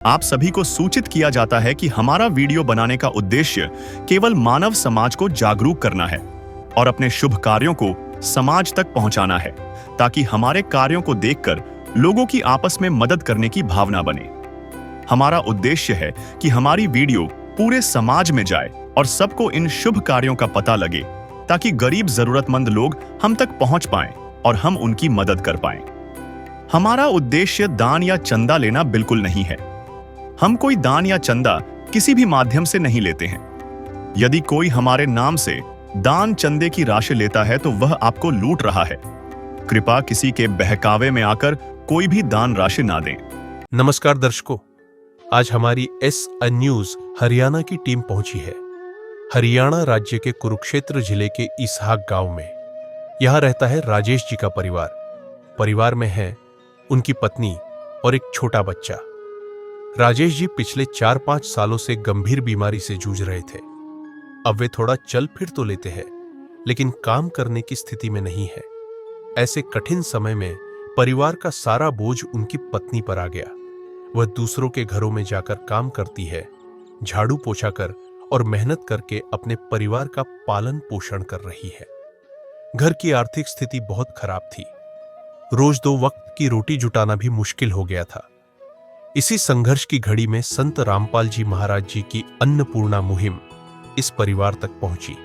आप सभी को सूचित किया जाता है कि हमारा वीडियो बनाने का उद्देश्य केवल मानव समाज को जागरूक करना है और अपने शुभ कार्यों को समाज तक पहुंचाना है, ताकि हमारे कार्यों को देखकर लोगों की आपस में मदद करने की भावना बने। हमारा उद्देश्य है कि हमारी वीडियो पूरे समाज में जाए और सबको इन शुभ कार्यों का पता लगे, ताकि गरीब जरूरतमंद लोग हम तक पहुंच पाएं और हम उनकी मदद कर पाएं। हमारा उद्देश्य दान या चंदा लेना बिल्कुल नहीं है। हम कोई दान या चंदा किसी भी माध्यम से नहीं लेते हैं। यदि कोई हमारे नाम से दान चंदे की राशि लेता है तो वह आपको लूट रहा है। कृपया किसी के बहकावे में आकर कोई भी दान राशि ना दें। नमस्कार दर्शकों, आज हमारी न्यूज हरियाणा की टीम पहुंची है। हरियाणा राज्य के कुरुक्षेत्र जिले के इसहाक गांव में यहां रहता है राजेश जी का परिवार में है उनकी पत्नी और एक छोटा बच्चा। राजेश जी पिछले 4-5 सालों से गंभीर बीमारी से जूझ रहे थे। अब वे थोड़ा चल फिर तो लेते हैं, लेकिन काम करने की स्थिति में नहीं है। ऐसे कठिन समय में परिवार का सारा बोझ उनकी पत्नी पर आ गया। वह दूसरों के घरों में जाकर काम करती है, झाड़ू पोछा कर और मेहनत करके अपने परिवार का पालन पोषण कर रही है। घर की आर्थिक स्थिति बहुत खराब थी। रोज 2 वक्त की रोटी जुटाना भी मुश्किल हो गया था। इसी संघर्ष की घड़ी में संत रामपाल जी महाराज जी की अन्नपूर्णा मुहिम इस परिवार तक पहुंची।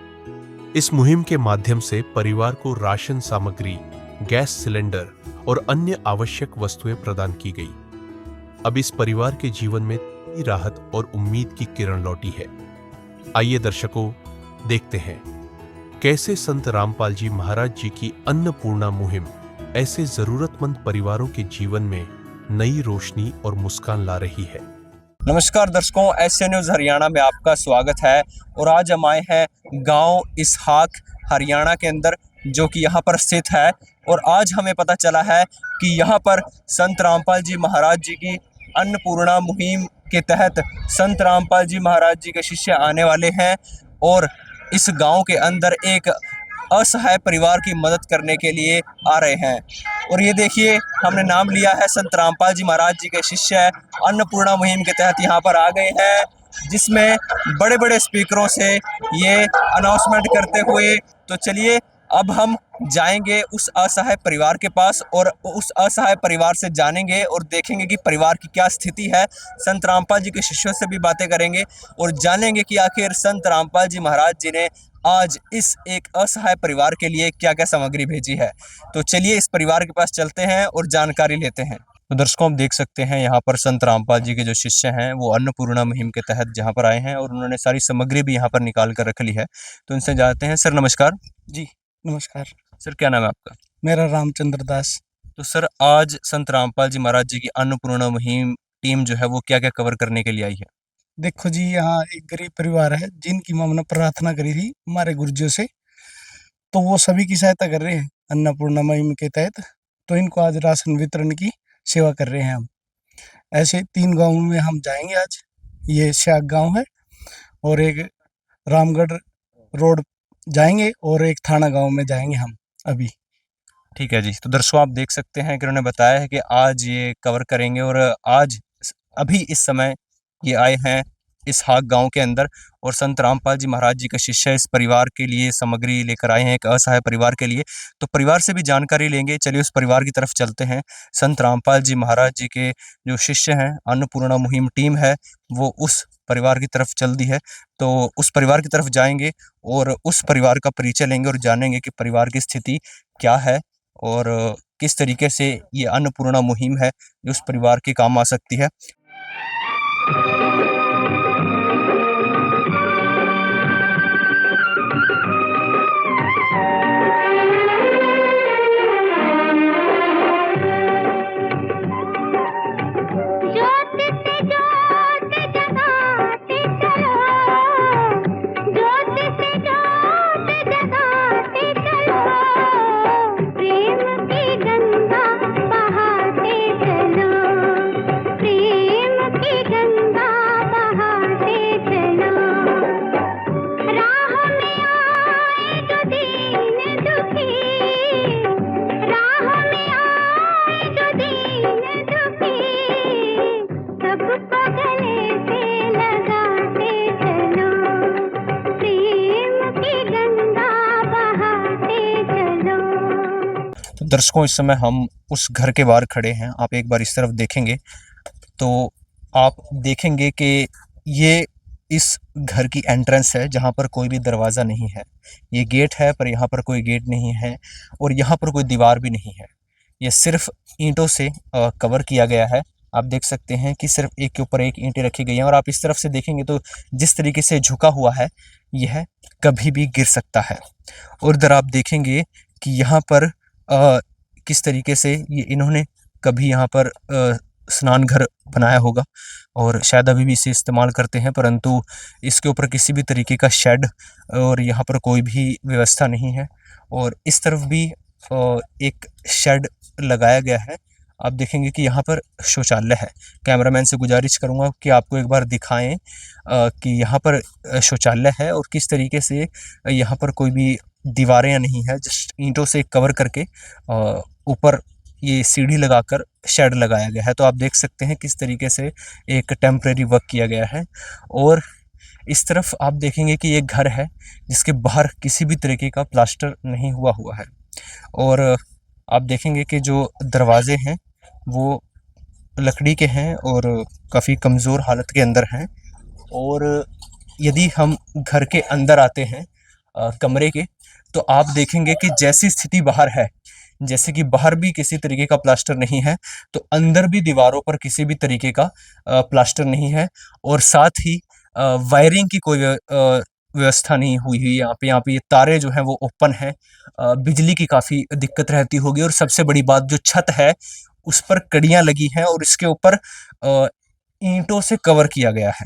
इस मुहिम के माध्यम से परिवार को राशन सामग्री, गैस सिलेंडर और अन्य आवश्यक वस्तुएं प्रदान की गई। अब इस परिवार के जीवन में राहत और उम्मीद की किरण लौटी है। आइए दर्शकों, देखते हैं कैसे संत रामपाल जी महाराज जी की अन्नपूर्णा मुहिम ऐसे जरूरतमंद परिवारों के जीवन में नई रोशनी और मुस्कान ला रही है। नमस्कार दर्शकों, एसए न्यूज़ हरियाणा में आपका स्वागत है। और आज हम आए हैं गांव इसहाक हरियाणा के अंदर, जो कि यहां पर स्थित है। और आज हमें पता चला है कि यहां पर संत रामपाल जी महाराज जी की अन्नपूर्णा मुहिम के तहत संत रामपाल जी महाराज जी के शिष्य आने वाले हैं और इस गांव के अंदर एक असहाय परिवार की मदद करने के लिए आ रहे हैं। और ये देखिए, हमने नाम लिया है संत रामपाल जी महाराज जी के शिष्य अन्नपूर्णा मुहिम के तहत यहाँ पर आ गए हैं, जिसमें बड़े बड़े स्पीकरों से ये अनाउंसमेंट करते हुए। तो चलिए अब हम जाएंगे उस असहाय परिवार के पास और उस असहाय परिवार से जानेंगे और देखेंगे कि परिवार की क्या स्थिति है। संत रामपाल जी के शिष्यों से भी बातें करेंगे और जानेंगे कि आखिर संत रामपाल जी महाराज जी ने आज इस एक असहाय परिवार के लिए क्या क्या सामग्री भेजी है। तो चलिए इस परिवार के पास चलते हैं और जानकारी लेते हैं। तो दर्शकों, हम देख सकते हैं यहाँ पर संत रामपाल जी के जो शिष्य हैं वो अन्नपूर्णा मुहिम के तहत जहाँ पर आए हैं और उन्होंने सारी सामग्री भी यहाँ पर निकाल कर रख ली है। तो इनसे जानते हैं। सर नमस्कार। जी नमस्कार। सर क्या नाम है आपका? मेरा रामचंद्र दास। तो सर, आज संत रामपाल जी महाराज जी की अन्नपूर्णा मुहिम टीम जो है वो क्या क्या कवर करने के लिए आई है? देखो जी, यहाँ एक गरीब परिवार है जिनकी हमने प्रार्थना करी थी हमारे गुरुजियों से, तो वो सभी की सहायता कर रहे हैं अन्नपूर्णा मुहिम के तहत। तो इनको आज राशन वितरण की सेवा कर रहे हैं हम। ऐसे 3 गांवों में हम जाएंगे आज। ये श्याक गांव है और एक रामगढ़ रोड जाएंगे और एक थाना गांव में जाएंगे हम अभी। ठीक है जी। तो दर्शकों, आप देख सकते हैं कि उन्होंने बताया है कि आज ये कवर करेंगे और आज अभी इस समय ये आए हैं इसहाक गांव के अंदर और संत रामपाल जी महाराज जी का शिष्य इस परिवार के लिए सामग्री लेकर आए हैं, एक असहाय परिवार के लिए। तो परिवार से भी जानकारी लेंगे। चलिए उस परिवार की तरफ चलते हैं। संत रामपाल जी महाराज जी के जो शिष्य हैं, अन्नपूर्णा मुहिम टीम है, वो उस परिवार की तरफ चल दी है। तो उस परिवार की तरफ जाएंगे और उस परिवार का परिचय लेंगे और जानेंगे कि परिवार की स्थिति क्या है और किस तरीके से ये अन्नपूर्णा मुहिम है जो उस परिवार के काम आ सकती है। प्रेम की गंगा तो दर्शकों, इस समय हम उस घर के बाहर खड़े हैं। आप एक बार इस तरफ देखेंगे तो आप देखेंगे कि ये इस घर की एंट्रेंस है, जहाँ पर कोई भी दरवाज़ा नहीं है। ये गेट है पर यहाँ पर कोई गेट नहीं है और यहाँ पर कोई दीवार भी नहीं है। ये सिर्फ ईंटों से कवर किया गया है। आप देख सकते हैं कि सिर्फ एक के ऊपर एक ईंटें रखी गई हैं और आप इस तरफ से देखेंगे तो जिस तरीके से झुका हुआ है, यह कभी भी गिर सकता है। और इधर आप देखेंगे कि यहाँ पर किस तरीके से ये इन्होंने कभी यहाँ पर स्नान घर बनाया होगा और शायद अभी भी इसे इस्तेमाल करते हैं, परंतु इसके ऊपर किसी भी तरीके का शेड और यहाँ पर कोई भी व्यवस्था नहीं है। और इस तरफ भी एक शेड लगाया गया है। आप देखेंगे कि यहाँ पर शौचालय है। कैमरामैन से गुजारिश करूँगा कि आपको एक बार दिखाएं कि यहाँ पर शौचालय है और किस तरीके से यहाँ पर कोई भी दीवारें नहीं है, जस्ट ईंटों से कवर करके ऊपर ये सीढ़ी लगाकर शेड लगाया गया है। तो आप देख सकते हैं किस तरीके से एक टेम्परेरी वर्क किया गया है। और इस तरफ आप देखेंगे कि एक घर है जिसके बाहर किसी भी तरीके का प्लास्टर नहीं हुआ है। और आप देखेंगे कि जो दरवाजे हैं वो लकड़ी के हैं और काफ़ी कमज़ोर हालत के अंदर हैं। और यदि हम घर के अंदर आते हैं कमरे के, तो आप देखेंगे कि जैसी स्थिति बाहर है, जैसे कि बाहर भी किसी तरीके का प्लास्टर नहीं है, तो अंदर भी दीवारों पर किसी भी तरीके का प्लास्टर नहीं है और साथ ही वायरिंग की कोई व्यवस्था नहीं हुई हुई यहाँ पे ये तारे जो हैं वो ओपन हैं। बिजली की काफ़ी दिक्कत रहती होगी और सबसे बड़ी बात, जो छत है उस पर कड़ियाँ लगी हैं और इसके ऊपर ईंटों से कवर किया गया है।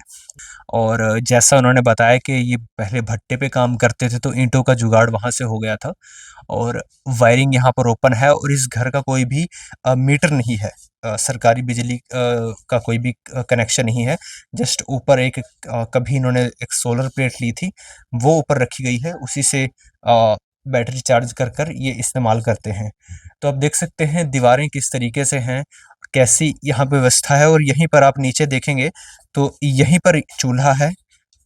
और जैसा उन्होंने बताया कि ये पहले भट्टे पे काम करते थे, तो ईंटों का जुगाड़ वहाँ से हो गया था और वायरिंग यहाँ पर ओपन है और इस घर का कोई भी मीटर नहीं है। सरकारी बिजली का कोई भी कनेक्शन नहीं है। जस्ट ऊपर एक कभी इन्होंने एक सोलर प्लेट ली थी, वो ऊपर रखी गई है, उसी से बैटरी चार्ज कर ये इस्तेमाल करते हैं। तो आप देख सकते हैं दीवारें किस तरीके से हैं, कैसी यहाँ पे व्यवस्था है। और यहीं पर आप नीचे देखेंगे तो यहीं पर चूल्हा है,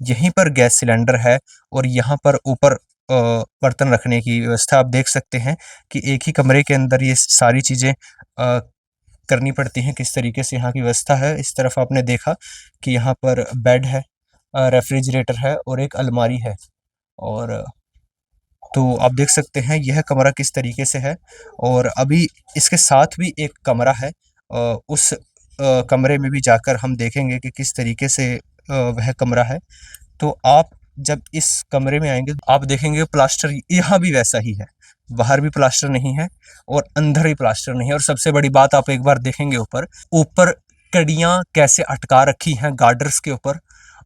यहीं पर गैस सिलेंडर है और यहाँ पर ऊपर बर्तन रखने की व्यवस्था। आप देख सकते हैं कि एक ही कमरे के अंदर ये सारी चीज़ें करनी पड़ती हैं, किस तरीके से यहाँ की व्यवस्था है। इस तरफ आपने देखा कि यहाँ पर बेड है, रेफ्रिजरेटर है और एक अलमारी है। और तो आप देख सकते हैं यह कमरा किस तरीके से है। और अभी इसके साथ भी एक कमरा है, उस कमरे में भी जाकर हम देखेंगे कि किस तरीके से वह कमरा है। तो आप जब इस कमरे में आएंगे आप देखेंगे प्लास्टर यहाँ भी वैसा ही है, बाहर भी प्लास्टर नहीं है और अंदर भी प्लास्टर नहीं है। और सबसे बड़ी बात, आप एक बार देखेंगे ऊपर कड़ियाँ कैसे अटका रखी हैं गार्डर्स के ऊपर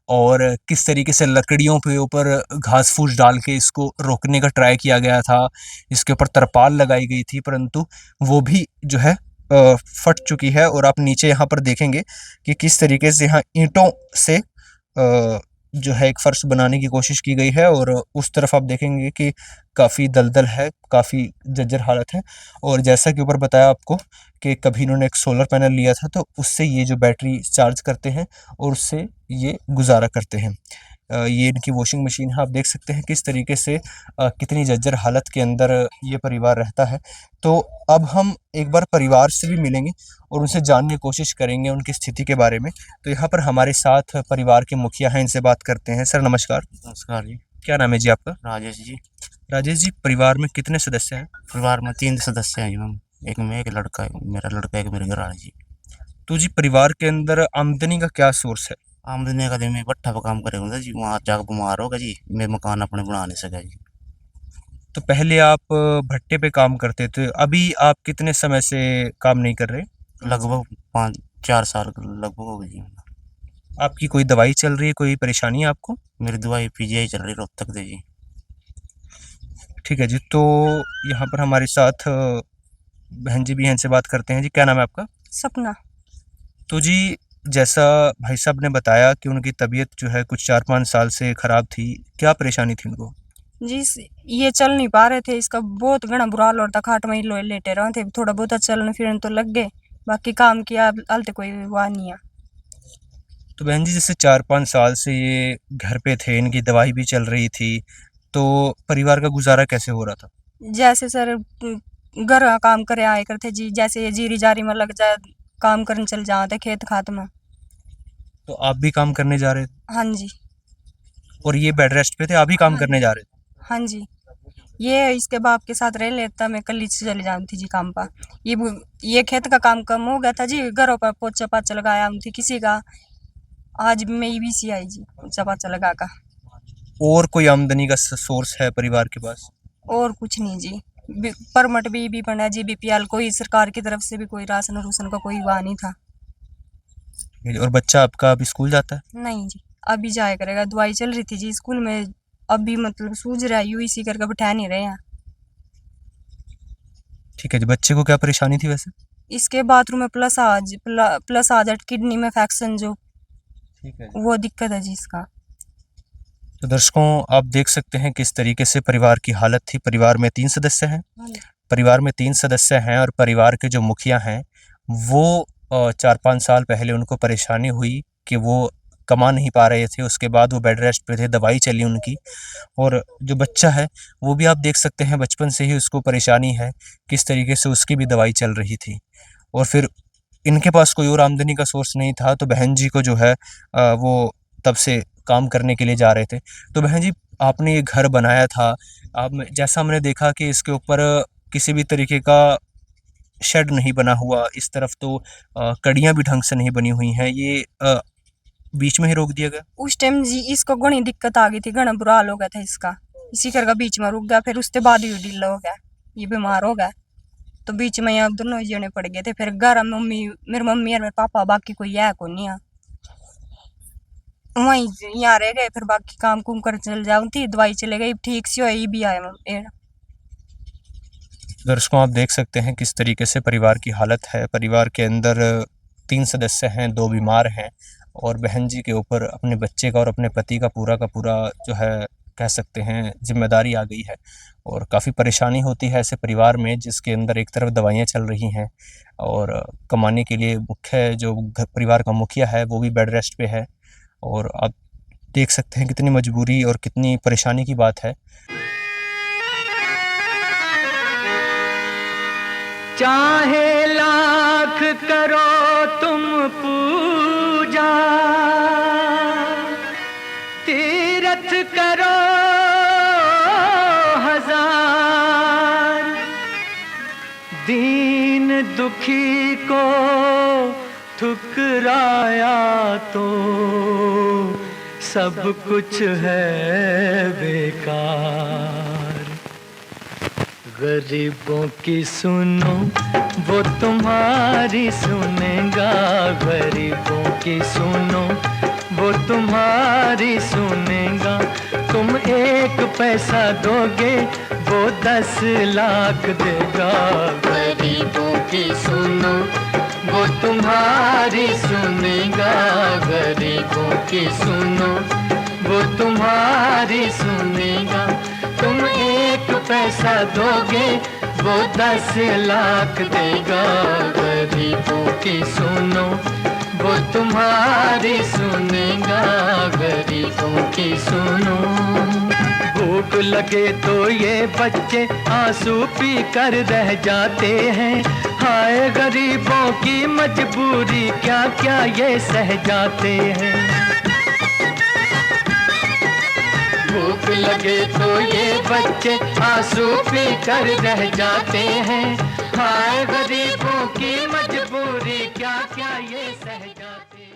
और किस तरीके से लकड़ियों पे ऊपर घास फूस डाल के इसको रोकने का ट्राई किया गया था। इसके ऊपर तरपाल लगाई गई थी, परंतु वो भी जो है फट चुकी है। और आप नीचे यहाँ पर देखेंगे कि किस तरीके से यहाँ ईंटों से जो है एक फर्श बनाने की कोशिश की गई है। और उस तरफ आप देखेंगे कि काफ़ी दलदल है, काफ़ी जर्जर हालत है। और जैसा कि ऊपर बताया आपको कि कभी इन्होंने एक सोलर पैनल लिया था, तो उससे ये जो बैटरी चार्ज करते हैं और उससे ये गुजारा करते हैं। ये इनकी वॉशिंग मशीन है। आप देख सकते हैं किस तरीके से कितनी जर्जर हालत के अंदर ये परिवार रहता है। तो अब हम एक बार परिवार से भी मिलेंगे और उनसे जानने की कोशिश करेंगे उनकी स्थिति के बारे में। तो यहाँ पर हमारे साथ परिवार के मुखिया हैं, इनसे बात करते हैं। सर नमस्कार। नमस्कार जी। क्या नाम है जी आपका? राजेश जी। राजेश जी, परिवार में कितने सदस्य हैं? परिवार में 3 सदस्य हैं जी। मैम एक मैं, एक लड़का है, मेरा लड़का, एक मेरे घर वाले जी। तो जी परिवार के अंदर आमदनी का क्या सोर्स है? आमदनी का दिन में भट्ठा पर काम करेगा जी, वहाँ जाकर बीमार होगा जी, मैं मकान अपने बना नहीं सका जी। तो पहले आप भट्टे पे काम करते थे, अभी आप कितने समय से काम नहीं कर रहे? लगभग 5-4 साल लगभग हो गई जी। आपकी कोई दवाई चल रही है, कोई परेशानी है आपको? मेरी दवाई पीजीआई चल रही रोहतक से जी। ठीक है जी। तो यहाँ पर हमारे साथ बहन जी भी हैं, इनसे बात करते हैं। जी क्या नाम है आपका? सपना। तो जी जैसा भाई साहब ने बताया कि उनकी तबीयत जो है कुछ 4-5 साल से ख़राब थी, क्या परेशानी थी उनको? जी ये चल नहीं पा रहे थे, इसका बहुत घना बुरा हाल होता, खाट में ही लेटे रहे थे। थोड़ा बहुत चलने फिरने तो लग गए, बाकी काम किया हालत कोई वाह नहीं है। तो बहन जी जैसे 4-5 साल से ये घर पे थे, इनकी दवाई भी चल रही थी, तो परिवार का गुजारा कैसे हो रहा था? जैसे सर घर का काम करे आए करते जी, जैसे ये जीरी जारी में लग जाए काम करने चल जाते खेत खात में। तो आप भी काम करने जा रहे थे हाँ जी। और ये बेड रेस्ट पे थे, आप भी काम हाँ करने जा रहे थे? हाँ जी। ये इसके बाप के साथ रह लेता, मैं कल ही चले जाती थी जी काम पर। ये खेत का काम कम हो गया था जी, घरों पर पोछा पाछा लगाया थी किसी का। आज मैं भी सी आई जी पोछा पाछा लगा का। और कोई आमदनी का सोर्स है परिवार के पास? और कुछ नहीं जी। परमट भी बना जी, बीपीएल कोई सरकार की तरफ से भी कोई राशन रूसन का कोई हुआ नहीं था। और बच्चा आपका अभी स्कूल जाता है? नहीं जी, अभी जाया करेगा, दवाई चल रही थी जी स्कूल में, अभी मतलब सूझ रहा है, यूं इसी करके बैठा नहीं रहे हैं। ठीक है जी। बच्चे को क्या परेशानी थी वैसे? इसके बाथरूम में प्लस आ जाए, किडनी में इन्फेक्शन जो, ठीक है। वो दिक्कत है जी इसका। तो दर्शकों, आप देख सकते हैं किस तरीके से परिवार की हालत थी। परिवार में 3 सदस्य हैं। परिवार में 3 सदस्य हैं और परिवार के जो मुखिया हैं वो 4-5 साल पहले उनको परेशानी हुई कि वो कमा नहीं पा रहे थे। उसके बाद वो बेड रेस्ट पे थे, दवाई चली उनकी। और जो बच्चा है वो भी आप देख सकते हैं बचपन से ही उसको परेशानी है, किस तरीके से उसकी भी दवाई चल रही थी। और फिर इनके पास कोई और आमदनी का सोर्स नहीं था, तो बहन जी को जो है वो तब से काम करने के लिए जा रहे थे। तो बहन जी, आपने ये घर बनाया था, आप जैसा हमने देखा कि इसके ऊपर किसी भी तरीके का शेड नहीं बना हुआ, इस तरफ तो कड़ियाँ भी ढंग से नहीं बनी हुई हैं, ये बीच में ही रोक दिया गया? उस टाइम जी इसको घनी दिक्कत आ गई थी, घना बुरा हाल हो गया था इसका, इसी करके बीच में रुक गया। फिर उसके बाद ही ढीला हो गया, ये बीमार हो गया, तो बीच में यहाँ दोनों जने पड़ गए थे। फिर घर मेरी मम्मी और मेरे पापा, बाकी कोई है को नहीं है, वहीं यहाँ रह गए। फिर बाकी काम कुम कर चल जाऊँ थी, दवाई चले गई, ठीक सी हुई भी आए। दर्शकों, आप देख सकते हैं किस तरीके से परिवार की हालत है। परिवार के अंदर 3 सदस्य हैं, 2 बीमार हैं और बहन जी के ऊपर अपने बच्चे का और अपने पति का पूरा जो है कह सकते हैं जिम्मेदारी आ गई है। और काफ़ी परेशानी होती है ऐसे परिवार में जिसके अंदर एक तरफ दवाइयाँ चल रही हैं और कमाने के लिए मुख्य जो परिवार का मुखिया है वो भी बेड रेस्ट पे है। और आप देख सकते हैं कितनी मजबूरी और कितनी परेशानी की बात है। चाहे लाख करो तुम पूजा, तीरथ करो हजार, दीन दुखी को ठुकराया तो सब कुछ है बेकार। गरीबों की सुनो वो तुम्हारी सुनेगा, गरीबों की सुनो वो तुम्हारी सुनेगा। तुम 1 पैसा दोगे वो 10 लाख देगा। गरीबों की सुनो वो तुम्हारी सुनेगा, गरीबों की सुनो वो तुम्हारी सुनेगा। तुम 1 पैसा दोगे वो 10 लाख देगा। गरीबों की सुनो वो तुम्हारी सुनेगा, गरीबों की सुनो। भूख लगे तो ये बच्चे आंसू पी कर रह जाते हैं। हाय गरीबों की मजबूरी, क्या क्या ये सह जाते हैं। भूख लगे तो ये बच्चे आंसू पी कर रह जाते हैं। हाय गरीबों की मजबूरी, क्या क्या ये सह जाते हैं।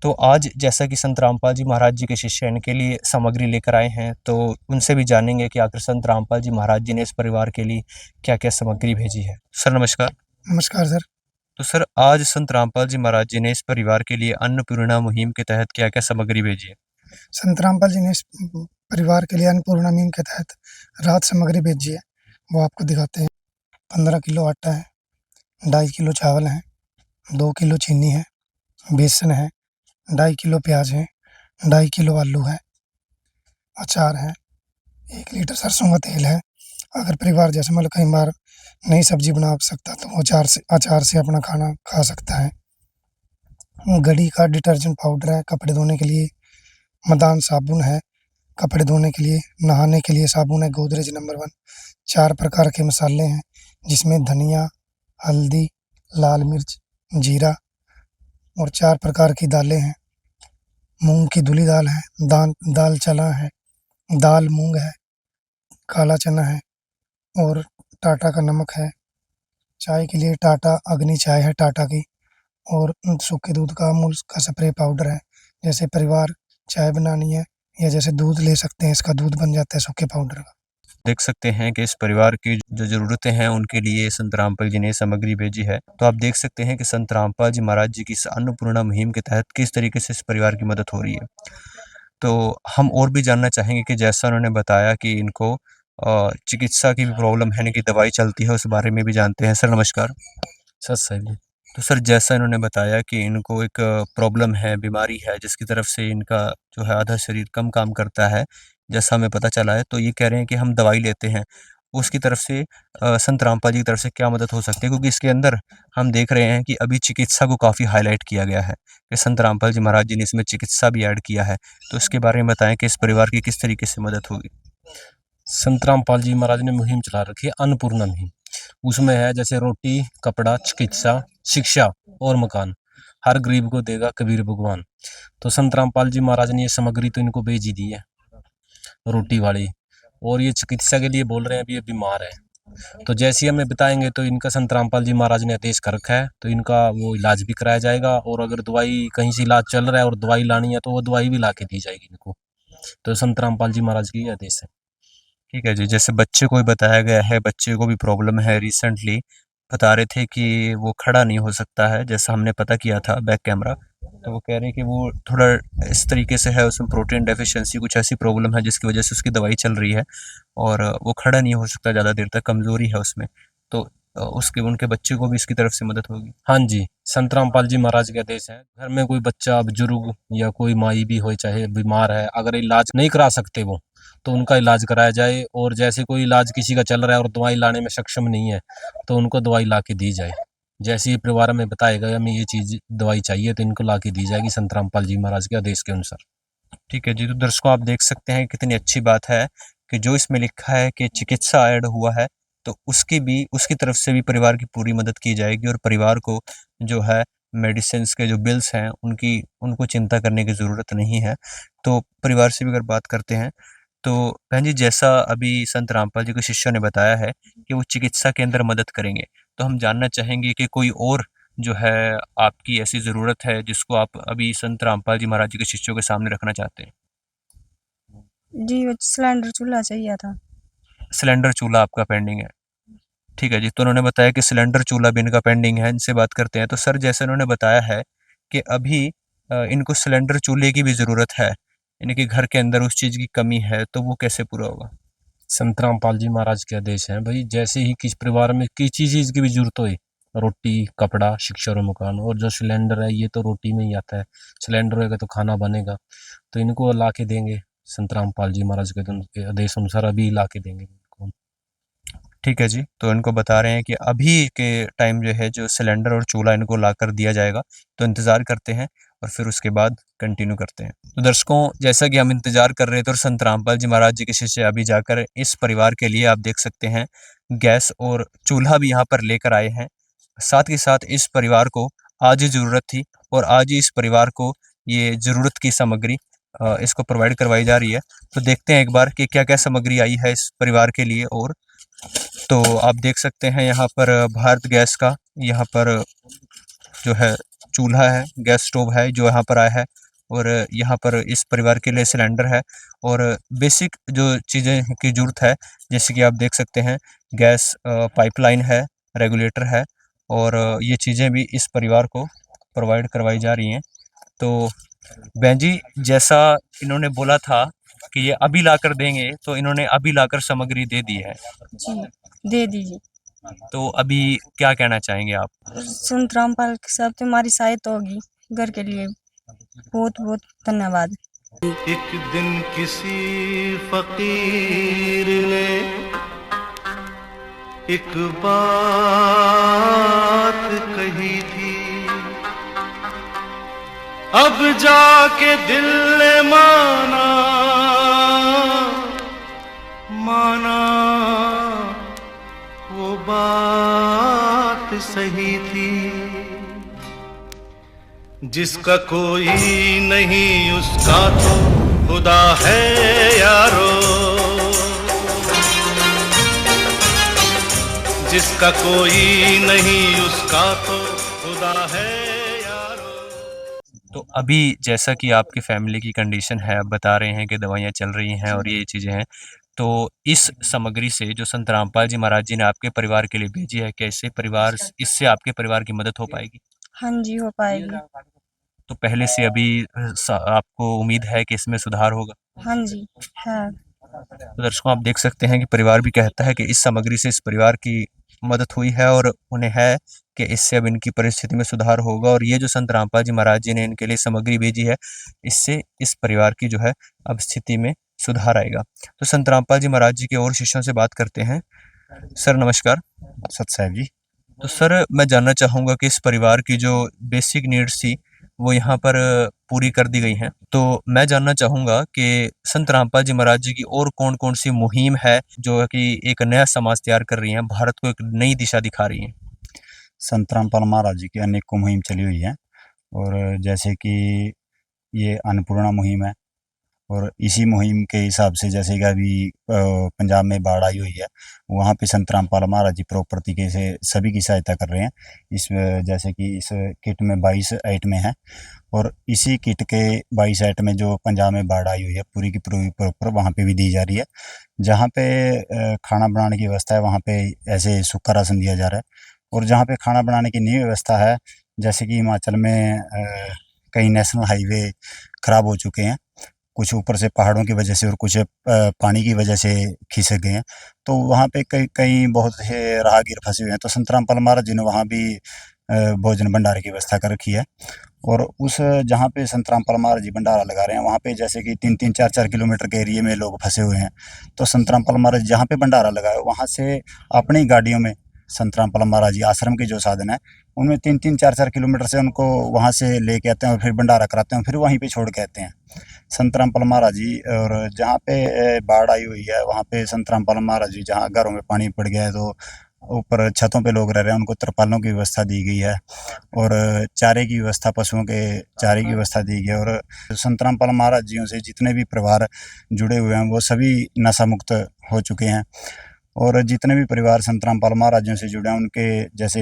तो आज जैसा कि संत रामपाल जी महाराज जी के शिष्य इनके लिए सामग्री लेकर आए हैं, तो उनसे भी जानेंगे कि आखिर संत रामपाल जी महाराज जी ने इस परिवार के लिए क्या क्या सामग्री भेजी है। सर नमस्कार। नमस्कार सर। तो सर, आज संत रामपाल जी महाराज जी ने इस परिवार के लिए अन्नपूर्णा मुहिम के तहत क्या क्या सामग्री भेजी है? संत रामपाल जी ने इस परिवार के लिए अन्नपूर्णा मुहिम के तहत राहत सामग्री भेजी है, वो आपको दिखाते हैं। 15 किलो आटा है, 2.5 किलो चावल है, 2 किलो चीनी है, बेसन है, 2.5 किलो प्याज है, 2.5 किलो आलू है, अचार है, 1 लीटर सरसों का तेल है। अगर परिवार जैसे मतलब कई बार नई सब्जी बना सकता तो अचार से अपना खाना खा सकता है। गड़ी का डिटर्जेंट पाउडर है कपड़े धोने के लिए, मदान साबुन है कपड़े धोने के लिए, नहाने के लिए साबुन है गोदरेज नंबर 1, 4 प्रकार के मसाले हैं, जिसमें धनिया, हल्दी, लाल मिर्च, जीरा और 4 प्रकार की दालें हैं। मूंग की धुली दाल है, दाल चना है, दाल मूंग है, काला चना है और टाटा का नमक है। चाय के लिए टाटा अग्नि चाय है टाटा की, और सूखे दूध का अमूल का स्प्रे पाउडर है। जैसे परिवार चाय बनानी है या जैसे दूध ले सकते हैं, इसका दूध बन जाता है सूखे पाउडर का। देख सकते हैं कि इस परिवार की जो ज़रूरतें हैं उनके लिए संत रामपाल जी ने ये सामग्री भेजी है। तो आप देख सकते हैं कि संत रामपाल जी महाराज जी की इस अन्नपूर्णा मुहिम के तहत किस तरीके से इस परिवार की मदद हो रही है। तो हम और भी जानना चाहेंगे कि जैसा उन्होंने बताया कि इनको चिकित्सा की भी प्रॉब्लम है, यानी कि दवाई चलती है, उस बारे में भी जानते हैं। सर नमस्कार। सर सही। तो सर जैसा इन्होंने बताया कि इनको एक प्रॉब्लम है, बीमारी है जिसकी तरफ से इनका जो है आधा शरीर कम काम करता है, जैसा हमें पता चला है। तो ये कह रहे हैं कि हम दवाई लेते हैं, उसकी तरफ से संत रामपाल जी की तरफ से क्या मदद हो सकती है? क्योंकि इसके अंदर हम देख रहे हैं कि अभी चिकित्सा को काफ़ी हाईलाइट किया गया है कि संत रामपाल जी महाराज जी ने इसमें चिकित्सा भी ऐड किया है। तो इसके बारे में बताएँ कि इस परिवार की किस तरीके से मदद होगी? संत रामपाल जी महाराज ने मुहिम चला रखी है अन्नपूर्णा मुहिम। उसमें है जैसे रोटी, कपड़ा, चिकित्सा, शिक्षा और मकान, हर गरीब को देगा कबीर भगवान। तो संत रामपाल जी महाराज ने ये सामग्री तो इनको भेज ही दी है, रोटी वाली, और ये चिकित्सा के लिए बोल रहे हैं अभी ये बीमार है। तो जैसे ही हमें बताएंगे तो इनका संत रामपाल जी महाराज ने आदेश कर रखा है, तो इनका वो इलाज भी कराया जाएगा, और अगर दवाई कहीं से इलाज चल रहा है और दवाई लानी है तो वो दवाई भी ला के दी जाएगी इनको। तो संत रामपाल जी महाराज की आदेश है। ठीक है जी, जैसे बच्चे को भी बताया गया है, बच्चे को भी प्रॉब्लम है, रिसेंटली बता रहे थे कि वो खड़ा नहीं हो सकता है, जैसा हमने पता किया था बैक कैमरा। तो वो कह रहे हैं कि वो थोड़ा इस तरीके से है, उसमें प्रोटीन डेफिशिएंसी कुछ ऐसी प्रॉब्लम है जिसकी वजह से उसकी दवाई चल रही है और वो खड़ा नहीं हो सकता ज़्यादा देर तक, कमज़ोरी है उसमें। तो उसके उनके बच्चे को भी इसकी तरफ से मदद होगी। हाँ जी, संत रामपाल जी महाराज के आदेश है। घर में कोई बच्चा, बुजुर्ग या कोई माई भी हो, चाहे बीमार है, अगर इलाज नहीं करा सकते वो, तो उनका इलाज कराया जाए। और जैसे कोई इलाज किसी का चल रहा है और दवाई लाने में सक्षम नहीं है, तो उनको दवाई ला के दी जाए। जैसे ही परिवार में बताएगा हमें ये चीज़ दवाई चाहिए, तो इनको ला के दी जाएगी संत रामपाल जी महाराज के आदेश के अनुसार। ठीक है जी, तो दर्शकों आप देख सकते हैं कितनी अच्छी बात है कि जो इसमें लिखा है कि चिकित्सा ऐड हुआ है, तो उसकी तरफ से भी परिवार की पूरी मदद की जाएगी और परिवार को जो है मेडिसिन्स के जो बिल्स हैं उनको चिंता करने की ज़रूरत नहीं है। तो परिवार से भी अगर बात करते हैं, तो बहन जी जैसा अभी संत रामपाल जी के शिष्यों ने बताया है कि वो चिकित्सा के अंदर मदद करेंगे, तो हम जानना चाहेंगे कि कोई और जो है आपकी ऐसी ज़रूरत है जिसको आप अभी संत रामपाल जी महाराज जी के शिष्यों के सामने रखना चाहते हैं? जी वो सिलेंडर चूल्हा चाहिए था। सिलेंडर चूल्हा आपका पेंडिंग है। ठीक है जी, तो उन्होंने बताया कि सिलेंडर चूल्हा भी इनका पेंडिंग है, इनसे बात करते हैं। तो सर जैसे उन्होंने बताया है कि अभी इनको सिलेंडर चूल्हे की भी ज़रूरत है, यानी कि घर के अंदर उस चीज़ की कमी है, तो वो कैसे पूरा होगा? संत रामपाल जी महाराज के आदेश हैं भाई, जैसे ही किस परिवार में किसी चीज़ की भी जरूरत हो, रोटी, कपड़ा, शिक्षा और मकान, और जो सिलेंडर है ये तो रोटी में ही आता है, सिलेंडर होगा तो खाना बनेगा, तो इनको ला के देंगे संत रामपाल जी महाराज के आदेश अनुसार, अभी ला के देंगे इनको। ठीक है जी, तो इनको बता रहे हैं कि अभी के टाइम जो है जो सिलेंडर और चूल्हा इनको लाकर दिया जाएगा, तो इंतज़ार करते हैं और फिर उसके बाद कंटिन्यू करते हैं। तो दर्शकों जैसा कि हम इंतज़ार कर रहे थे और संत रामपाल जी महाराज जी के शिष्य अभी जाकर इस परिवार के लिए आप देख सकते हैं गैस और चूल्हा भी यहाँ पर लेकर आए हैं। साथ ही साथ इस परिवार को आज ही ज़रूरत थी और आज ही इस परिवार को ये ज़रूरत की सामग्री इसको प्रोवाइड करवाई जा रही है। तो देखते हैं एक बार कि क्या-क्या सामग्री आई है इस परिवार के लिए। और तो आप देख सकते हैं यहाँ पर भारत गैस का यहाँ पर जो है चूल्हा है, गैस स्टोव है जो यहाँ पर आया है, और यहाँ पर इस परिवार के लिए सिलेंडर है और बेसिक जो चीज़ें की ज़रूरत है, जैसे कि आप देख सकते हैं गैस पाइपलाइन है, रेगुलेटर है, और ये चीज़ें भी इस परिवार को प्रोवाइड करवाई जा रही हैं। तो बहन जी जैसा इन्होंने बोला था कि ये अभी लाकर देंगे, तो इन्होंने अभी लाकर सामग्री दे दी है। जी दे दीजिए। तो अभी क्या कहना चाहेंगे आप? संत रामपाल के साथ तुम्हारी सहायता होगी घर के लिए। बहुत बहुत धन्यवाद। एक दिन किसी फकीर ने एक बात कही थी, अब जाके दिल ने माना वो बात सही थी, जिसका कोई नहीं उसका तो खुदा है यारो, जिसका कोई नहीं उसका तो खुदा है यारो। तो अभी जैसा कि आपकी फैमिली की कंडीशन है, आप बता रहे हैं कि दवाइयाँ चल रही हैं और ये चीज़ें हैं, तो इस सामग्री से जो संत रामपाल जी महाराज जी ने आपके परिवार के लिए भेजी है, इससे आपके परिवार की मदद हो पाएगी? हाँ जी, हो पाएगी। तो पहले से अभी आपको उम्मीद है कि इसमें सुधार होगा? हाँ जी, है। तो दर्शकों, आप देख सकते हैं कि परिवार भी कहता है कि इस सामग्री से इस परिवार की मदद हुई है और उन्हें है कि इससे अब इनकी परिस्थिति में सुधार होगा, और ये जो संत रामपाल जी महाराज जी ने इनके लिए सामग्री भेजी है, इससे इस परिवार की जो है अब स्थिति में सुधार आएगा। तो संत रामपाल जी महाराज जी के और शिष्यों से बात करते हैं। सर नमस्कार। सत साहब जी। तो सर, मैं जानना चाहूँगा कि इस परिवार की जो बेसिक नीड्स थी वो यहाँ पर पूरी कर दी गई हैं। तो मैं जानना चाहूँगा कि संत रामपाल जी महाराज जी की और कौन-कौन सी मुहिम है जो कि एक नया समाज तैयार कर रही हैं, भारत को एक नई दिशा दिखा रही हैं? संत रामपाल महाराज जी की अनेकों मुहिम चली हुई है, और जैसे कि ये अन्नपूर्णा मुहिम है, और इसी मुहिम के हिसाब से जैसे कि अभी पंजाब में बाढ़ आई हुई है, वहाँ पे संत रामपाल महाराज जी प्रॉपर्टी के से सभी की सहायता कर रहे हैं। इस जैसे कि इस किट में 22 आइटमें हैं, और इसी किट के 22 आइटम में जो पंजाब में बाढ़ आई हुई है पूरी की पूरी प्रॉपर वहाँ पे भी दी जा रही है। जहाँ पे खाना बनाने की व्यवस्था है वहाँ पे ऐसे सूखा राशन दिया जा रहा है, और जहाँ पे खाना बनाने की नहीं व्यवस्था है, जैसे कि हिमाचल में कई नेशनल हाईवे खराब हो चुके हैं, कुछ ऊपर से पहाड़ों की वजह से और कुछ पानी की वजह से खिसक गए हैं, तो वहाँ पे कई बहुत से राहगीर फंसे हुए हैं। तो संत रामपाल महाराज जी ने वहाँ भी भोजन भंडारे की व्यवस्था कर रखी है, और उस जहाँ पे संत रामपाल महाराज जी भंडारा लगा रहे हैं वहाँ पे जैसे कि 3-3, 4-4 किलोमीटर के एरिए में लोग फंसे हुए हैं, तो संत रामपाल महाराज जहाँ पे भंडारा लगाए वहाँ से अपनी गाड़ियों में संत रामपाल महाराज जी आश्रम के जो साधन है उनमें 3-3, 4-4 किलोमीटर से उनको वहाँ से लेके आते हैं और फिर भंडारा कराते हैं, फिर वहीं पे छोड़ के आते हैं संत रामपाल महाराज जी। और जहाँ पे बाढ़ आई हुई है वहाँ पे संत रामपाल महाराज जी जहाँ घरों में पानी पड़ गया है, तो ऊपर छतों पे लोग रह रहे हैं, उनको तिरपालों की व्यवस्था दी गई है, और चारे की व्यवस्था, पशुओं के चारे की व्यवस्था दी गई है। और संत रामपाल महाराज जियों से जितने भी परिवार जुड़े हुए हैं वो सभी नशा मुक्त हो चुके हैं, और जितने भी परिवार संत रामपाल महाराजों से जुड़े हैं उनके जैसे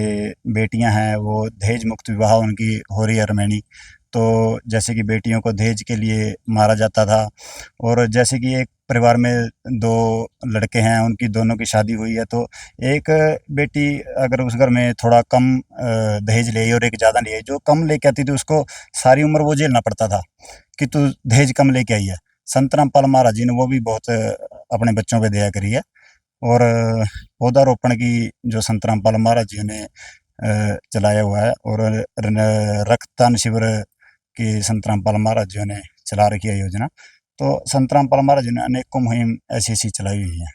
बेटियां हैं वो दहेज मुक्त विवाह उनकी हो रही है रमैनी। तो जैसे कि बेटियों को दहेज के लिए मारा जाता था, और जैसे कि एक परिवार में 2 लड़के हैं, उनकी दोनों की शादी हुई है, तो एक बेटी अगर उस घर में थोड़ा कम दहेज ले आई और एक ज़्यादा ले आई, जो कम लेके आती थी उसको सारी उम्र वो झेलना पड़ता था कि तू दहेज कम लेके आई है। संत रामपाल महाराज जी ने वो भी बहुत अपने बच्चों पर दया करी है, और पौधारोपण की जो संत रामपाल महाराज जी ने चलाया हुआ है, और रक्तदान शिविर की संत रामपाल महाराज जी ने चला रखी है योजना। तो संत रामपाल महाराज जी ने अनेकों मुहिम ऐसी चलाई हुई है।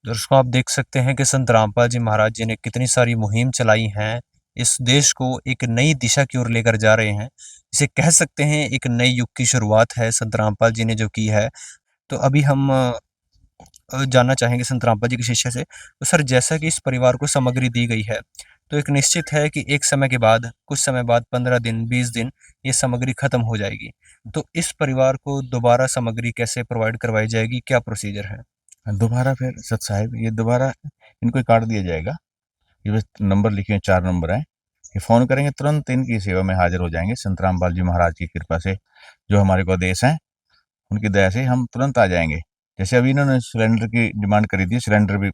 दर्शकों, आप देख सकते हैं कि संत रामपाल जी महाराज जी ने कितनी सारी मुहिम चलाई हैं, इस देश को एक नई दिशा की ओर लेकर जा रहे हैं। इसे कह सकते हैं एक नए युग की शुरुआत है संत रामपाल जी ने जो की है। तो अभी हम जानना चाहेंगे संत रामपाल जी के शिष्य से। तो सर, जैसा कि इस परिवार को सामग्री दी गई है, तो एक निश्चित है कि एक समय के बाद, कुछ समय बाद, 15 दिन, 20 दिन ये सामग्री खत्म हो जाएगी। तो इस परिवार को दोबारा सामग्री कैसे प्रोवाइड करवाई जाएगी, क्या प्रोसीजर है? दोबारा फिर सत साहिब ये दोबारा इनको कार्ड दिया जाएगा, ये बस नंबर लिखे हैं, 4 नंबर हैं, ये फ़ोन करेंगे तुरंत इनकी सेवा में हाजिर हो जाएंगे। संत रामपाल जी महाराज की कृपा से जो हमारे को आदेश हैं उनकी दया से हम तुरंत आ जाएंगे। जैसे अभी इन्होंने सिलेंडर की डिमांड करी थी, सिलेंडर भी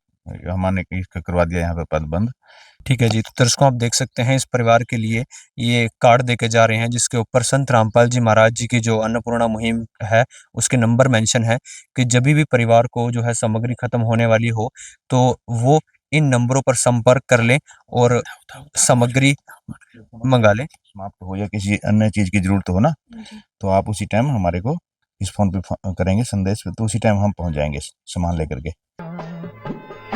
हमने इसका करवा दिया यहाँ पे पद बंद। ठीक है जी। तो दर्शकों, आप देख सकते हैं इस परिवार के लिए ये कार्ड देके जा रहे हैं जिसके ऊपर संत रामपाल जी महाराज जी की जो अन्नपूर्णा मुहिम है उसके नंबर मेंशन है कि जब भी परिवार को जो है सामग्री खत्म होने वाली हो तो वो इन नंबरों पर संपर्क कर लें और सामग्री मंगा लें। समाप्त हो या किसी अन्य चीज की जरूरत हो ना, तो आप उसी टाइम हमारे को इस फोन पे करेंगे संदेश पे, तो उसी टाइम हम पहुंच जाएंगे सामान लेकर के।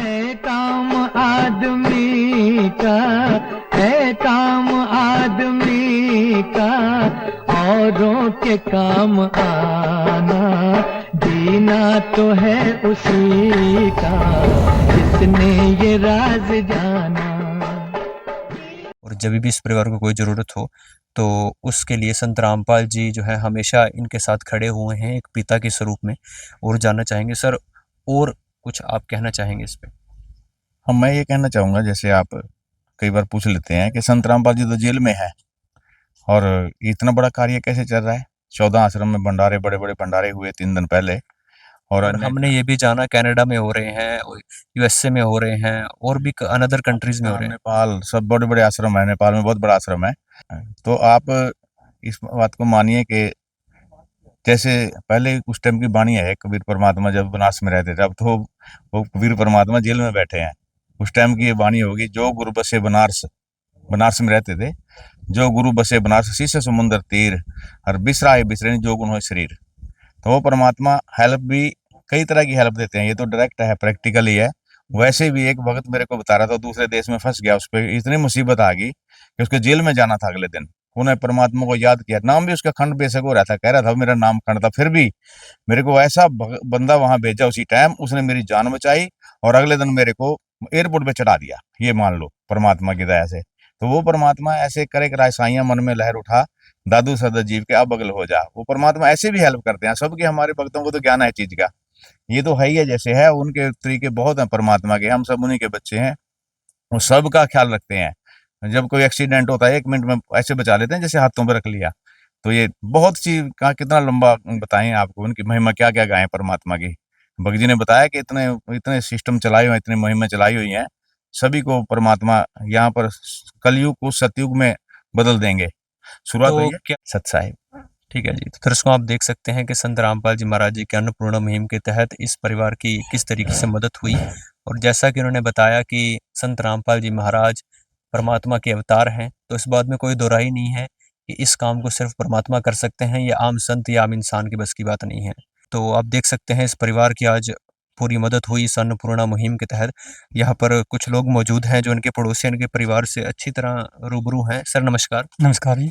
है काम आदमी का, है काम आदमी का, औरों के काम आना, जीना तो है उसी का। किसने ये राज जाना। और जब भी इस परिवार को कोई ज़रूरत हो तो उसके लिए संत रामपाल जी जो है हमेशा इनके साथ खड़े हुए हैं एक पिता के स्वरूप में। और जानना चाहेंगे सर, और कुछ आप कहना चाहेंगे इस पे? हाँ, मैं ये कहना चाहूँगा, जैसे आप कई बार पूछ लेते हैं कि संत रामपाल जी तो जेल में है और इतना बड़ा कार्य कैसे चल रहा है। 14 आश्रम में भंडारे, बड़े बड़े भंडारे हुए 3 दिन पहले। और और हमने ये भी जाना कनाडा में हो रहे हैं, यूएसए में हो रहे हैं और भी अनदर कंट्रीज में हो रहे हैं। नेपाल, सब बड़े बड़े आश्रम है। नेपाल में बहुत बड़ा आश्रम है। तो आप इस बात को मानिए कि जैसे पहले उस टाइम की वाणी है, कबीर परमात्मा जब बनारस में रहते थे, अब तो वो कबीर परमात्मा जेल में बैठे हैं। उस टाइम की ये वाणी होगी, जो गुरु बसे बनारस, बनारस में रहते थे, जो गुरु बसे बनारस शीशे समुंदर तीर, और बिसराए बिसरे जो गुण हो शरीर। तो वो परमात्मा हेल्प भी कई तरह की हेल्प देते हैं। ये तो डायरेक्ट है, प्रैक्टिकली है। वैसे भी एक वक्त मेरे को बता रहा था, दूसरे देश में फंस गया, उस पर इतनी मुसीबत आ गई कि उसको जेल में जाना था अगले दिन। उन्हें परमात्मा को याद किया, नाम भी उसका खंड बेशक हो रहा था, कह रहा था मेरा नाम खंड था, फिर भी मेरे को ऐसा बंदा वहां भेजा उसी टाइम, उसने मेरी जान बचाई और अगले दिन मेरे को एयरपोर्ट पे चढ़ा दिया। ये मान लो परमात्मा की दया से। तो वो परमात्मा ऐसे करे कराए साइयां मन में लहर उठा, दादू सदा जीव के अब अगल हो जा। वो परमात्मा ऐसे भी हेल्प करते हैं सबके। हमारे भक्तों को तो ज्ञान है चीज का, ये तो है ही है जैसे है। उनके तरीके बहुत हैं परमात्मा के, हम सब उन्हीं के बच्चे हैं। वो सबका ख्याल रखते हैं। जब कोई एक्सीडेंट होता है 1 मिनट में ऐसे बचा लेते हैं जैसे हाथों पर रख लिया। तो ये बहुत सी का कितना लंबा बताएं आपको, उनकी महिमा क्या क्या गाएं परमात्मा की। भगत जी ने बताया कि इतने इतने सिस्टम चलाए हुए, इतनी महिमा चलाई हुई हैं, सभी को परमात्मा यहाँ पर कलयुग को सतयुग में बदल देंगे। शुरुआत हुई है क्या सत साहिब। ठीक है जी। तो दर्शकों, आप देख सकते हैं कि संत रामपाल जी महाराज जी के अन्नपूर्णा मुहिम के तहत इस परिवार की किस तरीके से मदद हुई। और जैसा कि उन्होंने बताया कि संत रामपाल जी महाराज परमात्मा के अवतार हैं, तो इस बात में कोई दो राय नहीं है कि इस काम को सिर्फ परमात्मा कर सकते हैं। ये आम संत या आम इंसान की बस की बात नहीं है। तो आप देख सकते हैं इस परिवार की आज पूरी मदद हुई इस अन्नपूर्णा मुहिम के तहत। यहाँ पर कुछ लोग मौजूद हैं जो इनके पड़ोसी, इनके परिवार से अच्छी तरह रूबरू हैं। सर नमस्कार। नमस्कार जी।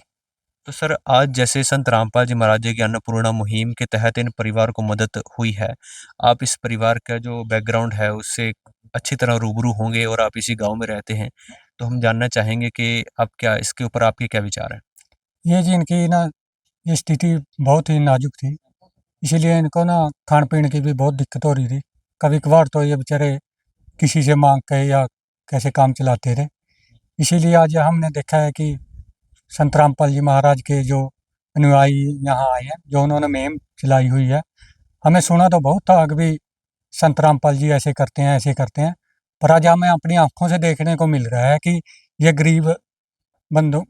तो सर, आज जैसे संत रामपाल जी महाराज जी की अन्नपूर्णा मुहिम के तहत इन परिवार को मदद हुई है, आप इस परिवार का जो बैकग्राउंड है उससे अच्छी तरह रूबरू होंगे और आप इसी गांव में रहते हैं, तो हम जानना चाहेंगे कि आप क्या इसके ऊपर आपके क्या विचार हैं? ये जी इनकी ना ये स्थिति बहुत ही नाजुक थी, इसीलिए इनको ना खान पीने की भी बहुत दिक्कत हो रही थी। कभी कभार तो ये बेचारे किसी से मांग के या कैसे काम चलाते थे। इसीलिए आज हमने देखा है कि संत रामपाल जी महाराज के जो अनुयायी यहाँ आए हैं, जो उन्होंने मुहिम चलाई हुई है। हमें सुना तो बहुत था कि भी संत रामपाल जी ऐसे करते हैं, ऐसे करते हैं, पर आज हमें अपनी आंखों से देखने को मिल रहा है कि ये गरीब बंधु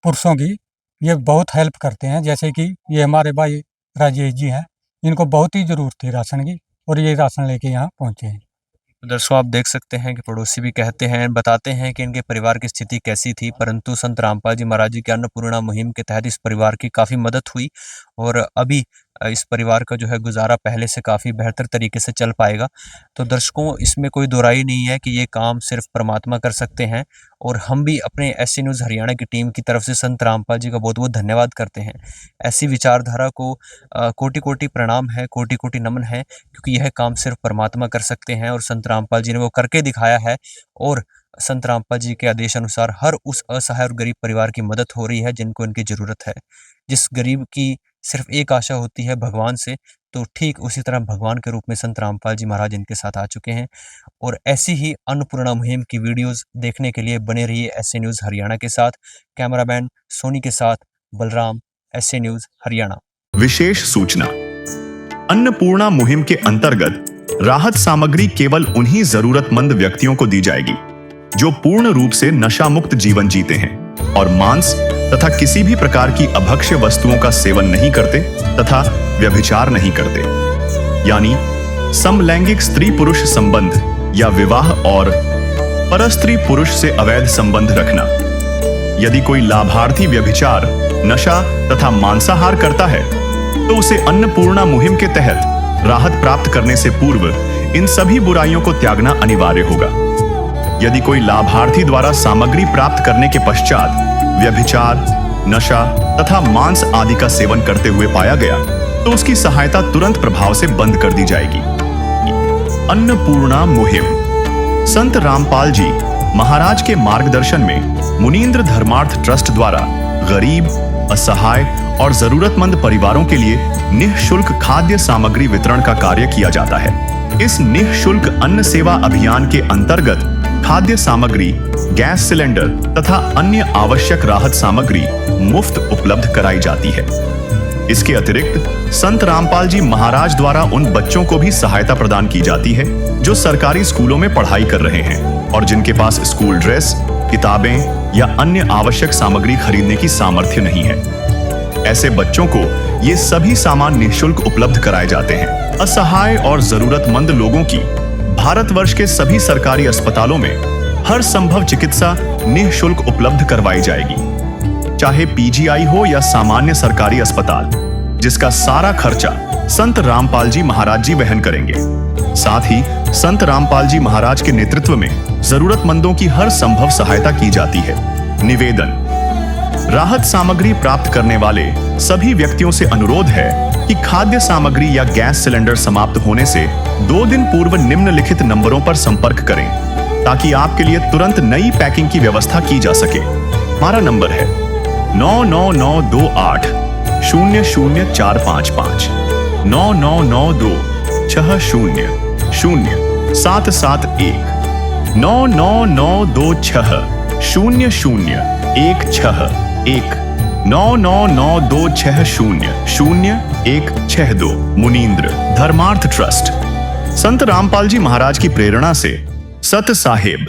पुरुषों की ये बहुत हेल्प करते हैं। जैसे कि ये हमारे भाई राजेश जी हैं, इनको बहुत ही ज़रूरत थी राशन की और ये राशन लेके यहाँ पहुँचे हैं। दर्शकों, आप देख सकते हैं कि पड़ोसी भी कहते हैं, बताते हैं कि इनके परिवार की स्थिति कैसी थी, परंतु संत रामपाल जी महाराज जी के अन्नपूर्णा मुहिम के तहत इस परिवार की काफ़ी मदद हुई और अभी इस परिवार का जो है गुजारा पहले से काफ़ी बेहतर तरीके से चल पाएगा। तो दर्शकों, इसमें कोई दो राय नहीं है कि ये काम सिर्फ परमात्मा कर सकते हैं और हम भी अपने एससी न्यूज़ हरियाणा की टीम की तरफ से संत रामपाल जी का बहुत बहुत धन्यवाद करते हैं। ऐसी विचारधारा को कोटि कोटि प्रणाम है, कोटि कोटि नमन है, क्योंकि यह काम सिर्फ परमात्मा कर सकते हैं और संत रामपाल जी ने वो करके दिखाया है। और संत रामपाल जी के आदेश अनुसार हर उस असहाय और गरीब परिवार की मदद हो रही है जिनको इनकी ज़रूरत है। जिस गरीब की सिर्फ एक आशा होती है भगवान से, तो ठीक उसी तरह भगवान के रूप में संत रामपाल जी महाराज इनके साथ आ चुके हैं। और ऐसी ही अन्नपूर्णा मुहिम की वीडियोस देखने के लिए बने रहिए एसए न्यूज़ हरियाणा के साथ। कैमरामैन सोनी के साथ बलराम, एसए न्यूज़ हरियाणा। विशेष सूचना, अन्नपूर्णा मुहिम के अंतर्गत राहत सामग्री केवल उन्हीं जरूरतमंद व्यक्तियों को दी जाएगी जो पूर्ण रूप से नशा मुक्त जीवन जीते हैं और मांस तथा किसी भी प्रकार की अभक्ष्य वस्तुओं का सेवन नहीं करते तथा व्यभिचार नहीं करते, यानी समलैंगिक स्त्री पुरुष संबंध या विवाह और परस्त्री पुरुष से अवैध संबंध रखना। यदि कोई लाभार्थी व्यभिचार, नशा तथा मांसाहार करता है तो उसे अन्नपूर्णा मुहिम के तहत राहत प्राप्त करने से पूर्व इन सभी बुराइयों को त्यागना अनिवार्य होगा। यदि कोई लाभार्थी द्वारा सामग्री प्राप्त करने के पश्चात व्यभिचार, नशा तथा मांस आदि का सेवन करते हुए पाया गया तो उसकी सहायता तुरंत प्रभाव से बंद कर दी जाएगी। अन्नपूर्णा मुहिम संत रामपाल जी महाराज के मार्गदर्शन में मुनींद्र धर्मार्थ ट्रस्ट द्वारा गरीब, असहाय और जरूरतमंद परिवारों के लिए निःशुल्क खाद्य सामग्री वितरण का कार्य किया जाता है। इस निःशुल्क अन्न सेवा अभियान के अंतर्गत खाद्य सामग्री, गैस सिलेंडर तथा अन्य आवश्यक राहत सामग्री मुफ्त उपलब्ध कराई जाती है। इसके अतिरिक्त संत रामपाल जी महाराज द्वारा उन बच्चों को भी सहायता प्रदान की जाती है जो सरकारी स्कूलों में पढ़ाई कर रहे हैं और जिनके पास स्कूल ड्रेस, किताबें या अन्य आवश्यक सामग्री खरीदने की सामर्थ्य नहीं है। ऐसे बच्चों को ये सभी सामान निःशुल्क उपलब्ध कराए जाते हैं। असहाय और जरूरतमंद लोगों की भारतवर्ष के सभी सरकारी अस्पतालों में हर संभव चिकित्सा निःशुल्क उपलब्ध करवाई जाएगी, चाहे पीजीआई हो या सामान्य सरकारी अस्पताल, जिसका सारा खर्चा संत रामपाल जी महाराज जी वहन करेंगे। साथ ही संत रामपाल जी महाराज के नेतृत्व में जरूरतमंदों की हर संभव सहायता की जाती है। निवेदन: राहत सामग्री प्राप्त करने वाले सभी व्यक्तियों से अनुरोध है कि खाद्य सामग्री या गैस सिलेंडर समाप्त होने से 2 दिन पूर्व निम्नलिखित नंबरों पर संपर्क करें ताकि आपके लिए तुरंत नई पैकिंग की व्यवस्था की जा सके। हमारा नंबर है 99928 00455 9992 60 0771 99926 0016 99926000162 मुनींद्र धर्मार्थ ट्रस्ट। संत रामपाल जी महाराज की प्रेरणा से सत साहेब